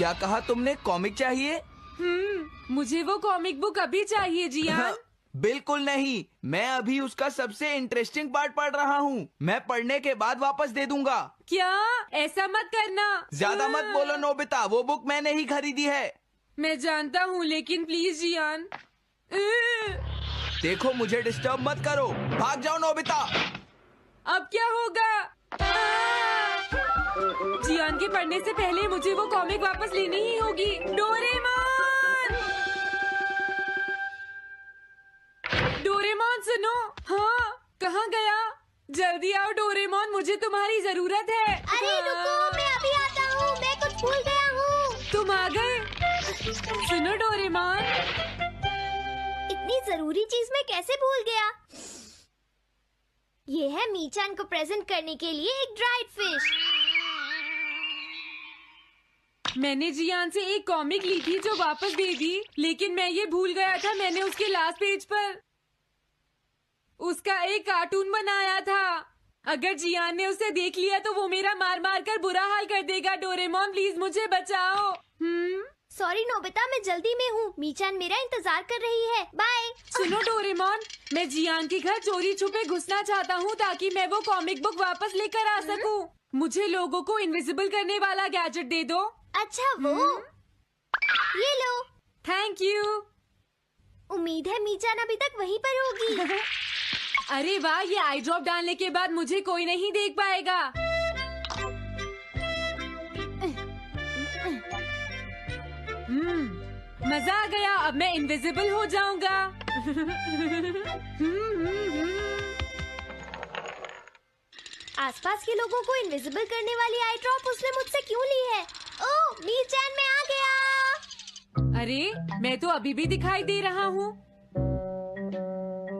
क्या कहा तुमने? कॉमिक चाहिए? मुझे वो कॉमिक बुक अभी चाहिए जियान। बिल्कुल नहीं, मैं अभी उसका सबसे इंटरेस्टिंग पार्ट पढ़ रहा हूँ। मैं पढ़ने के बाद वापस दे दूंगा। क्या? ऐसा मत करना। ज्यादा मत बोलो नोबिता, वो बुक मैंने ही खरीदी है। मैं जानता हूँ, लेकिन प्लीज जियान। देखो, मुझे डिस्टर्ब मत करो। भाग जाओ नोबिता। अब क्या होगा? जियान के पढ़ने से पहले मुझे वो कॉमिक वापस लेनी ही होगी। डोरेमोन! डोरेमोन सुनो। हाँ, कहाँ गया? जल्दी आओ डोरेमोन, मुझे तुम्हारी जरूरत है। अरे रुको, मैं अभी आता हूँ। मैं कुछ भूल गया हूँ। तुम आ गए? सुनो डोरेमोन, इतनी जरूरी चीज मैं कैसे भूल गया? ये है मीचान को प्रेजेंट करने के लिए एक ड्राइड फिश। मैंने जियान से एक कॉमिक ली थी जो वापस दे दी, लेकिन मैं ये भूल गया था मैंने उसके लास्ट पेज पर उसका एक कार्टून बनाया था। अगर जियान ने उसे देख लिया तो वो मेरा मार मार कर बुरा हाल कर देगा। डोरेमोन प्लीज मुझे बचाओ। सॉरी नोबिता, मैं जल्दी में हूँ। मीचान मेरा इंतजार कर रही है। बाय। सुनो डोरेमोन, मैं जियान के घर चोरी छुपे घुसना चाहता हूँ ताकि मैं वो कॉमिक बुक वापस लेकर आ सकूँ। मुझे लोगों को इनविजिबल करने वाला गैजेट दे दो। अच्छा वो ये लो। Thank you. उम्मीद है मीचान अभी तक वहीं पर होगी। अरे वाह, ये आई ड्रॉप डालने के बाद मुझे कोई नहीं देख पाएगा। मजा आ गया, अब मैं इनविजिबल हो जाऊंगा। आसपास के लोगों को इनविजिबल करने वाली आई ड्रॉप उसने मुझसे क्यों ली है? ओह, मीचान मैं आ गया। अरे, मैं तो अभी भी दिखाई दे रहा हूँ।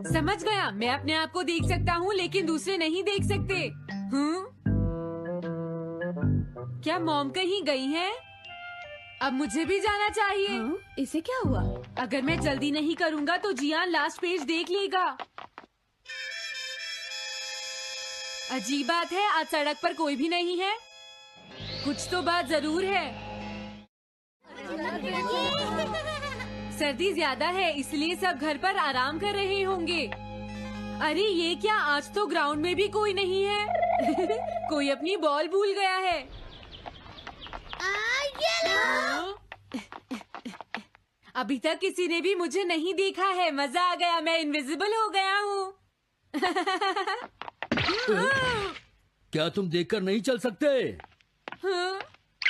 समझ गया, मैं अपने आप को देख सकता हूँ लेकिन दूसरे नहीं देख सकते। क्या मॉम कहीं गई हैं? अब मुझे भी जाना चाहिए। इसे क्या हुआ? अगर मैं जल्दी नहीं करूँगा तो जियान लास्ट पेज देख लेगा। अजीब बात है, आज सड़क पर कोई भी नहीं है। कुछ तो बात जरूर है। सर्दी ज्यादा है इसलिए सब घर पर आराम कर रहे होंगे। अरे ये क्या, आज तो ग्राउंड में भी कोई नहीं है। कोई अपनी बॉल भूल गया है। अभी तक किसी ने भी मुझे नहीं देखा है। मजा आ गया, मैं इनविजिबल हो गया हूँ। क्या तुम देखकर नहीं चल सकते?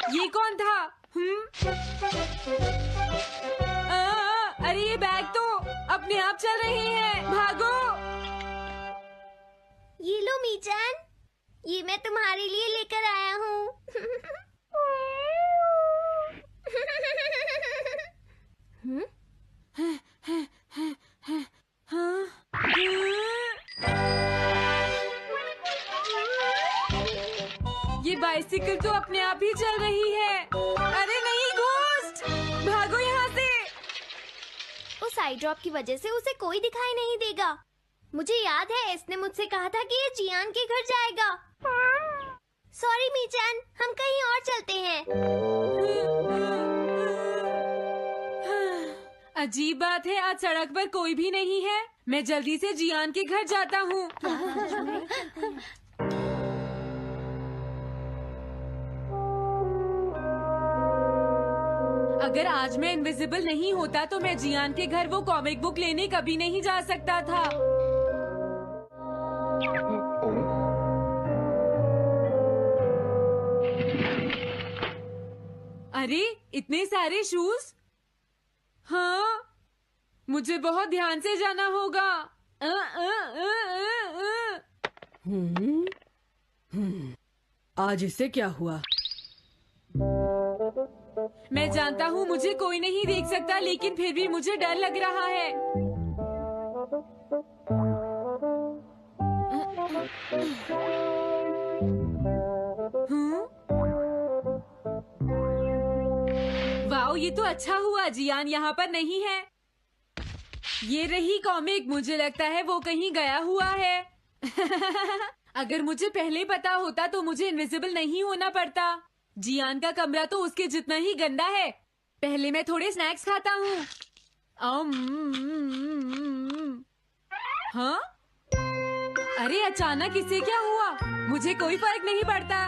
ये कौन था? अरे ये बैग तो अपने आप चल रहे हैं। भागो। ये लो मीचान, ये मैं तुम्हारे लिए लेकर आया हूँ। ये बाइसिकल तो अपने आप ही चल रही है। अरे नहीं, घोस्ट! भागो यहाँ से। उस आई ड्रॉप की वजह से उसे कोई दिखाई नहीं देगा। मुझे याद है इसने मुझसे कहा था कि ये जियान के घर जाएगा। सॉरी मीचान, हम कहीं और चलते हैं। अजीब बात है, आज सड़क पर कोई भी नहीं है। मैं जल्दी से जियान के घर जाता हूँ। अगर आज मैं इनविजिबल नहीं होता तो मैं जियान के घर वो कॉमिक बुक लेने कभी नहीं जा सकता था। अरे इतने सारे शूज। हाँ, मुझे बहुत ध्यान से जाना होगा। आज इसे क्या हुआ? मैं जानता हूँ मुझे कोई नहीं देख सकता, लेकिन फिर भी मुझे डर लग रहा है। वाओ, ये तो अच्छा हुआ जियान यहाँ पर नहीं है। ये रही कॉमिक, मुझे लगता है वो कहीं गया हुआ है। अगर मुझे पहले पता होता तो मुझे इनविजिबल नहीं होना पड़ता। जियान का कमरा तो उसके जितना ही गंदा है। पहले मैं थोड़े स्नैक्स खाता हूँ। हाँ? अरे अचानक इससे क्या हुआ? मुझे कोई फर्क नहीं पड़ता।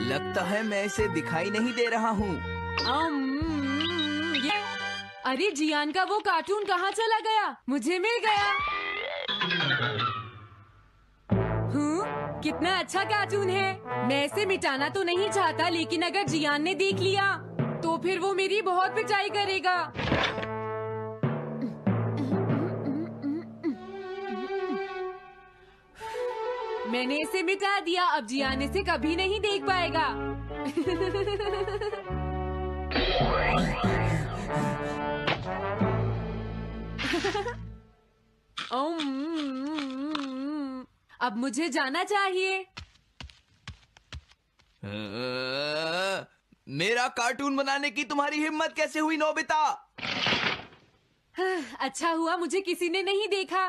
लगता है मैं इसे दिखाई नहीं दे रहा हूँ। अरे जियान का वो कार्टून कहाँ चला गया? मुझे मिल गया। कितना अच्छा कार्टून है। मैं इसे मिटाना तो नहीं चाहता, लेकिन अगर जियान ने देख लिया तो फिर वो मेरी बहुत पिटाई करेगा। मैंने इसे मिटा दिया। अब जियान इसे कभी नहीं देख पाएगा। अब मुझे जाना चाहिए। मेरा कार्टून बनाने की तुम्हारी हिम्मत कैसे हुई नोबिता? अच्छा हुआ मुझे किसी ने नहीं देखा।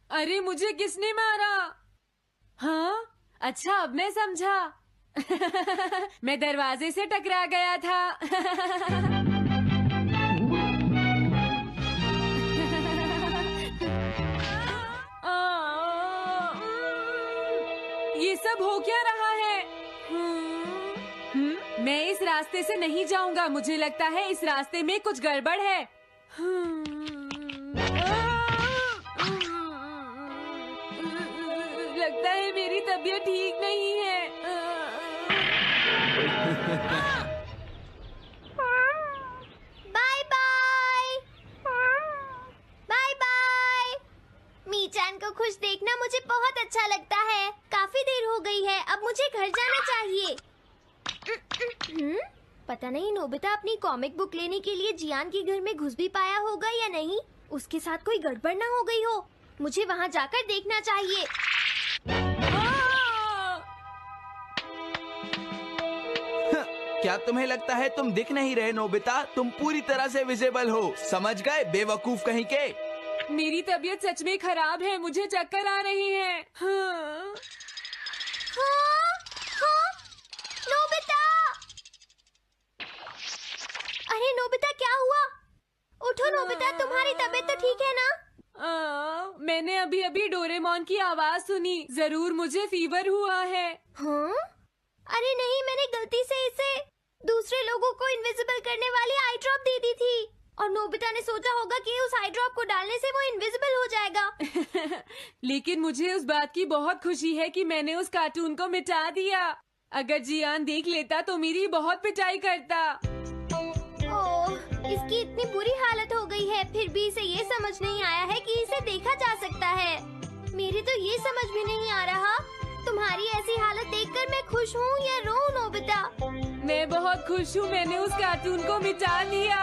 अरे मुझे किसने मारा? हाँ, अच्छा अब मैं समझा। मैं दरवाजे से टकरा गया था। ये सब हो क्या रहा है? मैं इस रास्ते से नहीं जाऊंगा। मुझे लगता है इस रास्ते में कुछ गड़बड़ है। लगता है मेरी तबीयत ठीक नहीं है। Bye bye. Bye bye. मीचान को खुश देखना मुझे बहुत अच्छा लगता है। काफी देर हो गई है, अब मुझे घर जाना चाहिए। पता नहीं नोबिता अपनी कॉमिक बुक लेने के लिए जियान के घर में घुस भी पाया होगा या नहीं। उसके साथ कोई गड़बड़ ना हो गई हो। मुझे वहाँ जाकर देखना चाहिए। क्या तुम्हें लगता है तुम दिख नहीं रहे नोबिता? तुम पूरी तरह से विजिबल हो। समझ गए बेवकूफ कहीं के। मेरी तबीयत सच में खराब है। मुझे चक्कर आ रही है। हाँ। नोबिता! अरे नोबिता क्या हुआ? उठो नोबिता, तुम्हारी तबीयत तो ठीक है ना? मैंने अभी अभी डोरेमोन की आवाज सुनी। जरूर मुझे फीवर हुआ है। हाँ? अरे नहीं, मैंने गलती से इसे दूसरे लोगों को इनविजिबल करने वाली आई ड्रॉप दे दी थी और नोबिता ने सोचा होगा कि उस आई ड्रॉप को डालने से वो इनविजिबल हो जाएगा। लेकिन मुझे उस बात की बहुत खुशी है कि मैंने उस कार्टून को मिटा दिया। अगर जियान देख लेता तो मेरी बहुत पिटाई करता। ओह, इसकी इतनी बुरी हालत हो गई है, फिर भी इसे ये समझ नहीं आया है कि इसे देखा जा सकता है। मेरे तो ये समझ भी नहीं आ रहा। तुम्हारी ऐसी हालत देखकर मैं खुश हूँ या रोऊं नोबिता? मैं बहुत खुश हूँ। मैंने उस कार्टून को मिटा दिया।